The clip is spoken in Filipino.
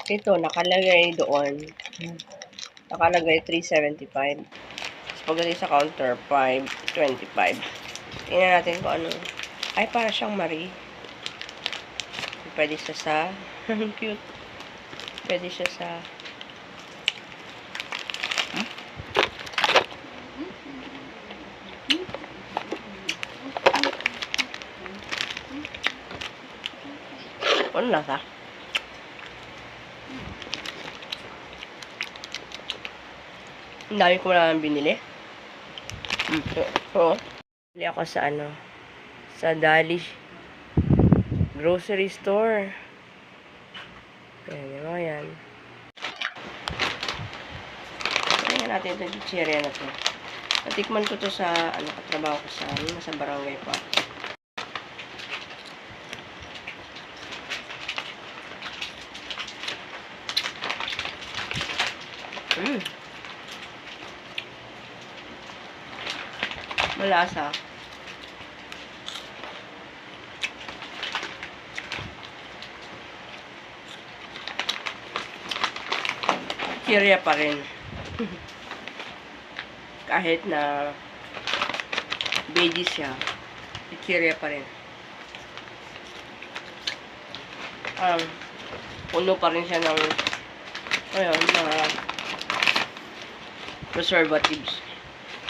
Ito, nakalagay doon. Nakalagay 375. Tapos pagdating sa counter, 525. Tingnan natin kung ano. Ay, para siyang Marie. Pwede siya sa... cute. Pwede siya sa... Ano lasa? Ang dami ko naman binili. So, bili ako sa ano, sa Dali grocery store. Ayan, yung mga yan. Tingnan natin ito, chichirya na to. Natikman ko to sa, ano, katrabaho ko sa barangay pa. Malasa. Chichirya pa rin. Kahit na veggie siya, chichirya pa rin. Puno pa rin siya ng ayun, mga preservatives.